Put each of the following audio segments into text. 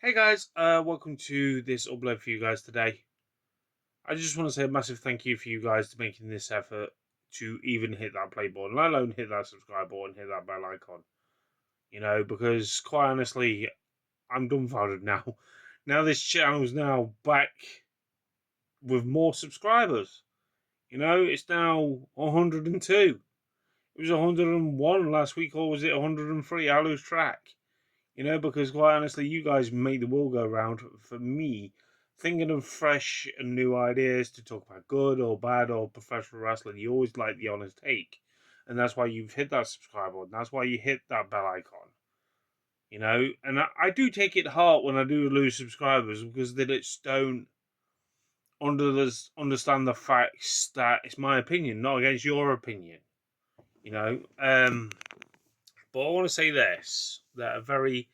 Hey guys, welcome to this upload for you guys today. I just want to say a massive thank you for you guys to making this effort to even hit that play button, let alone hit that subscribe button, hit that bell icon. Because quite honestly, I'm dumbfounded now. Now this channel's now back with more subscribers. It's now 102. It was 101 last week, or was it 103? I lose track. Because quite honestly, you guys make the world go round for me. Thinking of fresh and new ideas to talk about good or bad or professional wrestling, you always like the honest take. And that's why you've hit that subscribe button. That's why you hit that bell icon. And I do take it hard when I do lose subscribers because they just don't understand the facts that it's my opinion, not against your opinion. You know, um, but I want to say this that a very,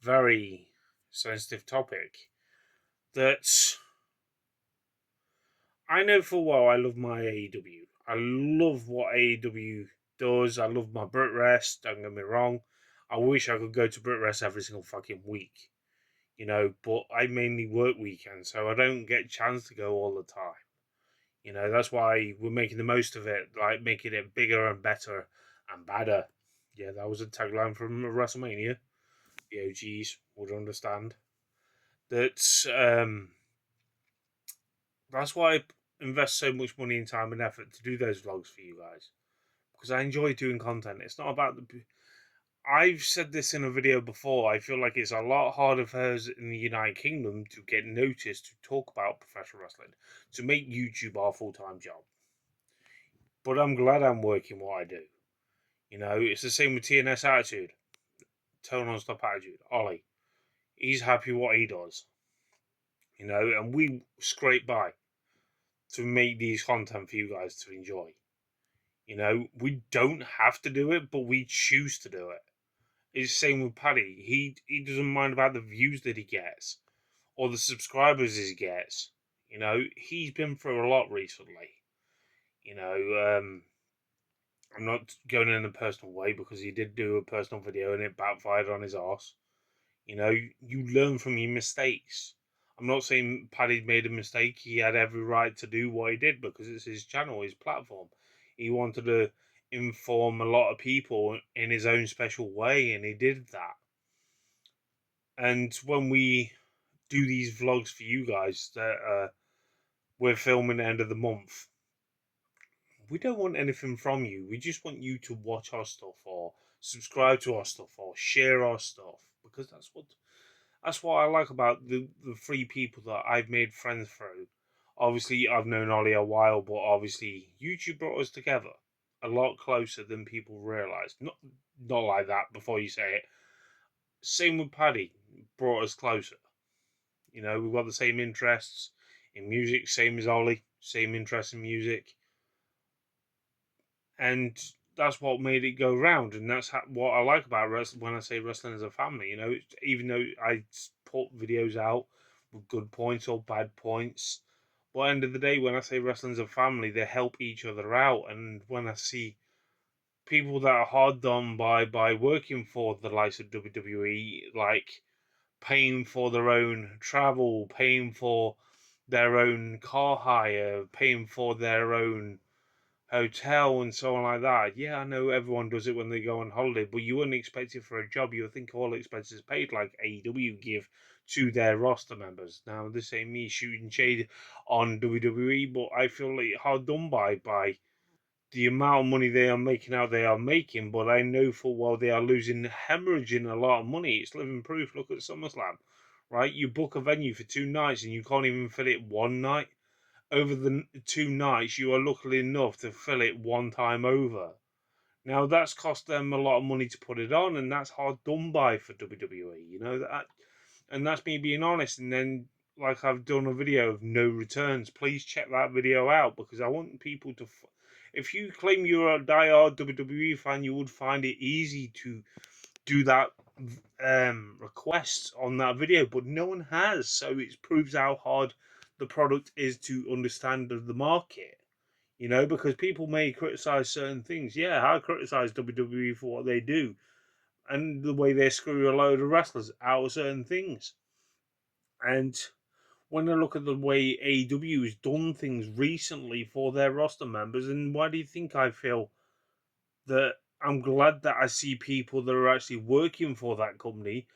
very sensitive topic that I know full well I love my AEW. I love what AEW does. I love my Brit Rest, don't get me wrong. I wish I could go to Brit Rest every single fucking week, but I mainly work weekends, so I don't get a chance to go all the time. That's why we're making the most of it, like making it bigger and better and badder. Yeah, that was a tagline from WrestleMania. The OGs would understand that. That's why I invest so much money and time and effort to do those vlogs for you guys because I enjoy doing content. It's not about the. I've said this in a video before. I feel like it's a lot harder for us in the United Kingdom to get noticed to talk about professional wrestling, to make YouTube our full time job. But I'm glad I'm working what I do. It's the same with TNS Attitude, Tone on Stop Attitude, Ollie. He's happy what he does, and we scrape by to make these content for you guys to enjoy. We don't have to do it, but we choose to do it. It's the same with Paddy. He doesn't mind about the views that he gets or the subscribers he gets. He's been through a lot recently. You know, um, I'm not going in a personal way because he did do a personal video and it backfired on his ass. You learn from your mistakes. I'm not saying Paddy made a mistake. He had every right to do what he did because it's his channel, his platform. He wanted to inform a lot of people in his own special way, and he did that. And when we do these vlogs for you guys that we're filming at the end of the month, we don't want anything from you. We just want you to watch our stuff or subscribe to our stuff or share our stuff because that's what I like about the three people that I've made friends through. Obviously, I've known Ollie a while, but obviously YouTube brought us together a lot closer than people realise. Not like that before you say it. Same with Paddy, brought us closer. We've got the same interests in music, same as Ollie, same interest in music, and that's what made it go round. And that's what I like about wrestling when I say wrestling as a family. Even though I put videos out with good points or bad points, but at the end of the day, when I say wrestling as a family, they help each other out. And when I see people that are hard done by working for the likes of WWE, like paying for their own travel, paying for their own car hire, paying for their own hotel and so on like that. Yeah, I know everyone does it when they go on holiday, but you wouldn't expect it for a job. You would think all expenses paid, like AEW give to their roster members. Now, this ain't me shooting shade on WWE, but I feel like hard done by the amount of money they are making, but I know full well they are hemorrhaging a lot of money. It's living proof. Look at SummerSlam, right? You book a venue for 2 nights and you can't even fill it one night. Over the 2 nights, you are lucky enough to fill it one time over. Now that's cost them a lot of money to put it on, and that's hard done by for WWE. And that's me being honest. And then, like I've done a video of no returns. Please check that video out because I want people to. If you claim you're a diehard WWE fan, you would find it easy to do that request on that video, but no one has. So it proves how hard the product is to understand of the market. Because people may criticize certain things. Yeah, I criticize WWE for what they do and the way they screw a load of wrestlers out of certain things. And when I look at the way AEW has done things recently for their roster members, and why do you think I feel that I'm glad that I see people that are actually working for that company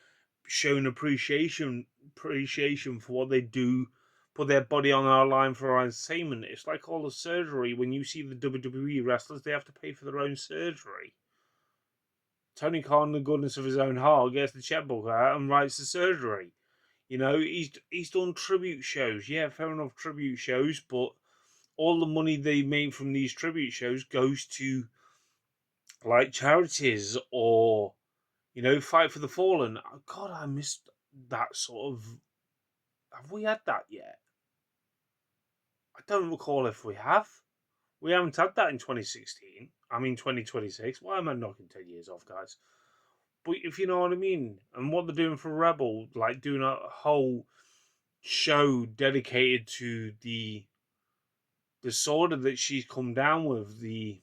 showing appreciation for what they do, put their body on our line for our entertainment. It's like all the surgery. When you see the WWE wrestlers, they have to pay for their own surgery. Tony Khan, the goodness of his own heart, gets the checkbook out and writes the surgery. You know, he's done tribute shows. Yeah, fair enough, tribute shows, but all the money they make from these tribute shows goes to like charities or Fight for the Fallen. God, I missed that sort of. Have we had that yet? I don't recall if we have. We haven't had that in 2016. I mean 2026. Why am I knocking 10 years off, guys? But if you know what I mean, and what they're doing for Rebel, like doing a whole show dedicated to the disorder that she's come down with, the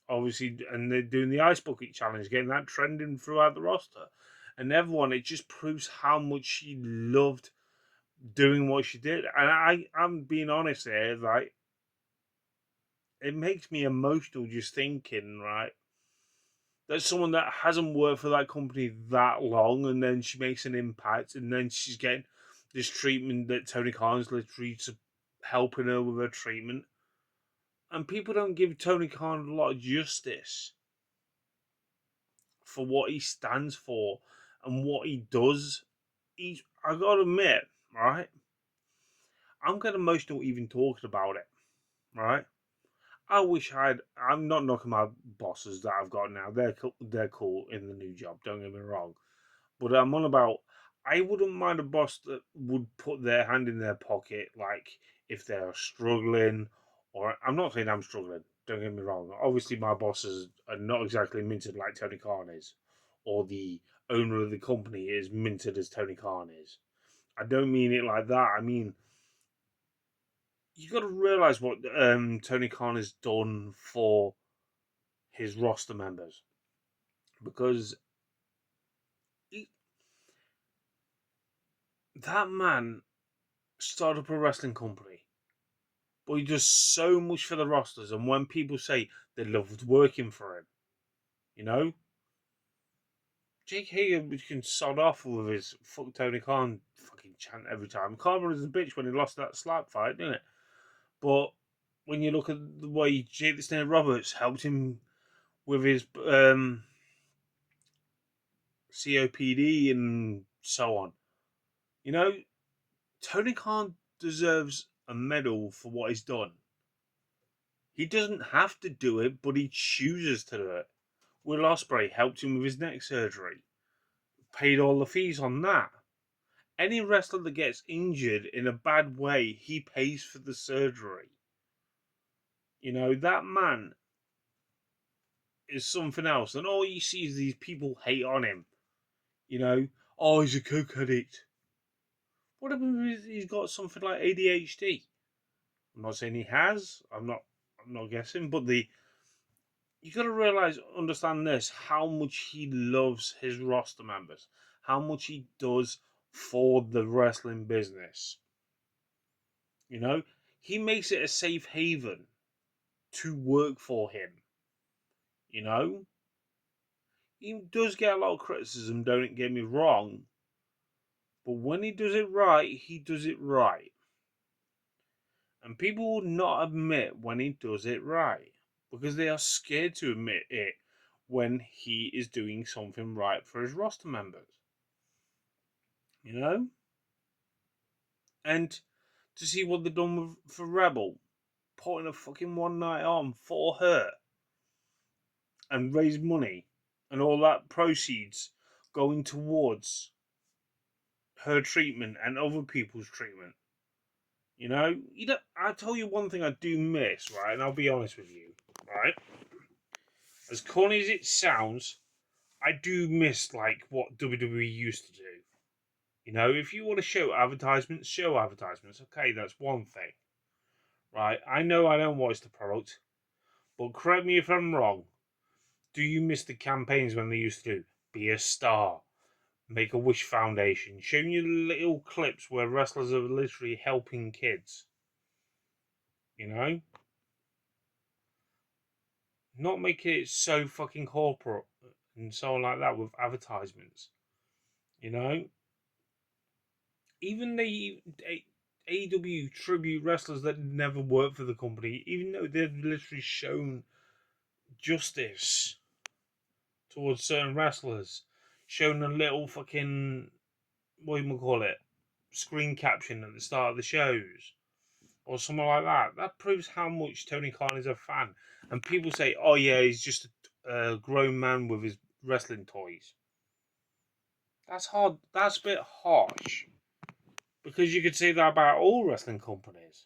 obviously, and they're doing the ice bucket challenge, getting that trending throughout the roster, and everyone. It just proves how much she loved doing what she did, and I'm being honest here, right? It makes me emotional just thinking, right, that someone that hasn't worked for that company that long, and then she makes an impact, and then she's getting this treatment that Tony Khan's literally helping her with her treatment. And people don't give Tony Khan a lot of justice for what he stands for and what he does. I gotta admit, right? I'm getting emotional even talking about it, right? I wish I'm not knocking my bosses that I've got now. They're cool in the new job. Don't get me wrong, but I'm on about. I wouldn't mind a boss that would put their hand in their pocket, like if they're struggling. Or I'm not saying I'm struggling. Don't get me wrong. Obviously, my bosses are not exactly minted like Tony Khan is, or the owner of the company is minted as Tony Khan is. I don't mean it like that. I mean you got to realize what Tony Khan has done for his roster members because that man started up a wrestling company, but he does so much for the rosters. And when people say they loved working for him, you know, Jake Hager can sod off with his fuck Tony Khan fucking chant every time. Khan was a bitch when he lost that slap fight, didn't it? But when you look at the way Jake the Snake Roberts helped him with his COPD and so on. You know, Tony Khan deserves a medal for what he's done. He doesn't have to do it, but he chooses to do it. Will Ospreay helped him with his neck surgery, paid all the fees on that. Any wrestler that gets injured in a bad way, he pays for the surgery. You know, that man is something else. And all you see is these people hate on him. You know, oh, he's a coke addict. What if he's got something like ADHD? I'm not saying he has. I'm not guessing, but you got to realize, understand this: how much he loves his roster members, how much he does for the wrestling business. You know, he makes it a safe haven to work for him. You know, he does get a lot of criticism. Don't get me wrong, but when he does it right, he does it right. And people will not admit when he does it right because they are scared to admit it when he is doing something right for his roster members. You know? And to see what they've done for Rebel, putting a fucking one night on for her and raise money and all that proceeds going towards her treatment and other people's treatment. You know, I tell you one thing I do miss, right? And I'll be honest with you, right? As corny as it sounds, I do miss like what WWE used to do. You know, if you want to show advertisements. Okay, that's one thing, right? I know I don't watch the product, but correct me if I'm wrong. Do you miss the campaigns when they used to do be a star, Make-A-Wish Foundation, showing you little clips where wrestlers are literally helping kids. You know? Not making it so fucking corporate and so on like that with advertisements. You know? Even the AEW tribute wrestlers that never worked for the company, even though they've literally shown justice towards certain wrestlers, shown a little fucking, what do you call it, screen caption at the start of the shows or something like that. That proves how much Tony Khan is a fan. And people say, oh yeah, he's just a grown man with his wrestling toys. That's hard. That's a bit harsh. Because you could say that about all wrestling companies.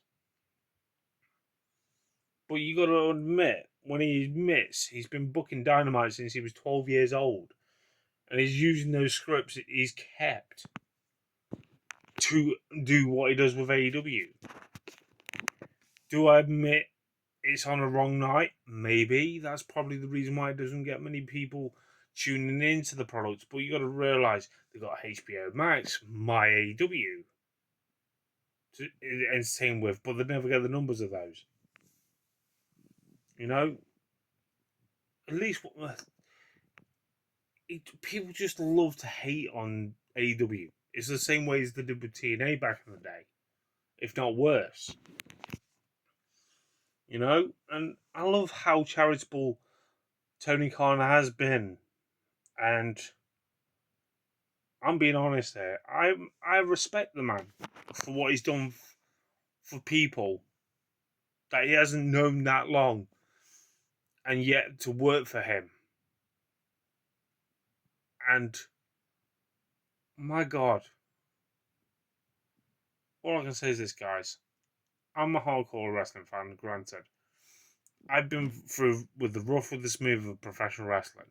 But you got to admit, when he admits he's been booking Dynamite since he was 12 years old, and he's using those scripts he's kept to do what he does with AEW. Do I admit it's on a wrong night? Maybe. That's probably the reason why it doesn't get many people tuning into the products. But you got to realise they've got HBO Max, My AEW to entertain with, but they never get the numbers of those. You know? At least people just love to hate on AEW. It's the same way as they did with TNA back in the day, if not worse. You know? And I love how charitable Tony Khan has been. And I'm being honest here. I respect the man for what he's done for people that he hasn't known that long, and yet to work for him. And my God, all I can say is this, guys. I'm a hardcore wrestling fan, granted. I've been through with the rough with the smooth of professional wrestling.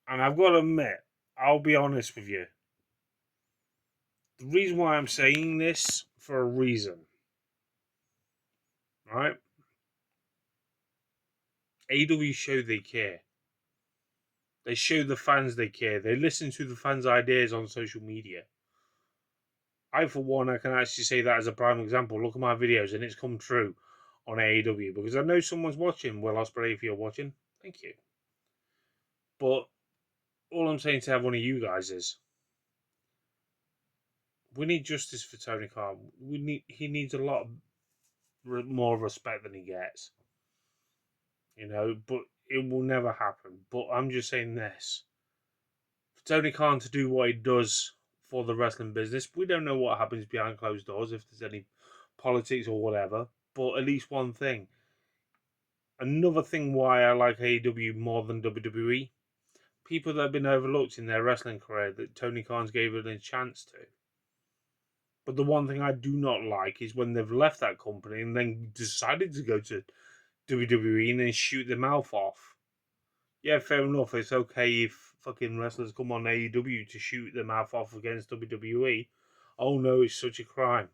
And I've got to admit, I'll be honest with you. The reason why I'm saying this, for a reason. Right? AEW show they care. They show the fans they care. They listen to the fans' ideas on social media. I, for one, I can actually say that as a prime example. Look at my videos, and it's come true on AEW because I know someone's watching. Will Ospreay, if you're watching, thank you. But all I'm saying to every one of you guys is, we need justice for Tony Khan. He needs a lot more respect than he gets. You know, but it will never happen. But I'm just saying this: for Tony Khan to do what he does for the wrestling business, we don't know what happens behind closed doors, if there's any politics or whatever. But at least one thing. Another thing why I like AEW more than WWE, people that have been overlooked in their wrestling career that Tony Khan's gave it a chance to. But the one thing I do not like is when they've left that company and then decided to go to WWE and then shoot their mouth off. Yeah, fair enough. It's okay if fucking wrestlers come on AEW to shoot their mouth off against WWE. Oh no, it's such a crime.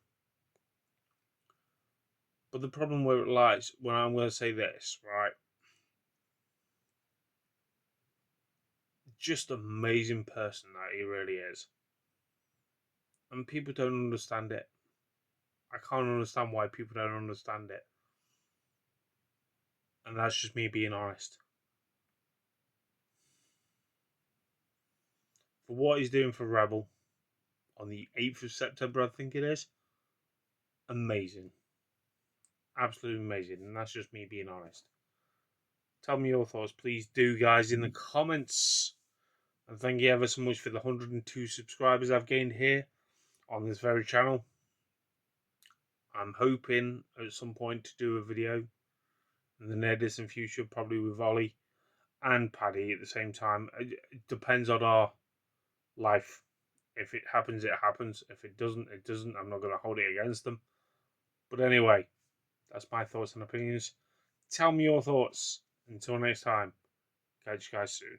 But the problem where it lies, when I'm going to say this, right? Just amazing person that he really is. And people don't understand it. I can't understand why people don't understand it. And that's just me being honest. For what he's doing for Rebel on the 8th of September, I think it is, amazing. Absolutely amazing. And that's just me being honest. Tell me your thoughts, please do, guys, in the comments. And thank you ever so much for the 102 subscribers I've gained here on this very channel. I'm hoping at some point to do a video in the near distant future, probably with Ollie and Paddy at the same time. It depends on our life. If it happens, it happens. If it doesn't, it doesn't. I'm not going to hold it against them. But anyway, that's my thoughts and opinions. Tell me your thoughts. Until next time, catch you guys soon.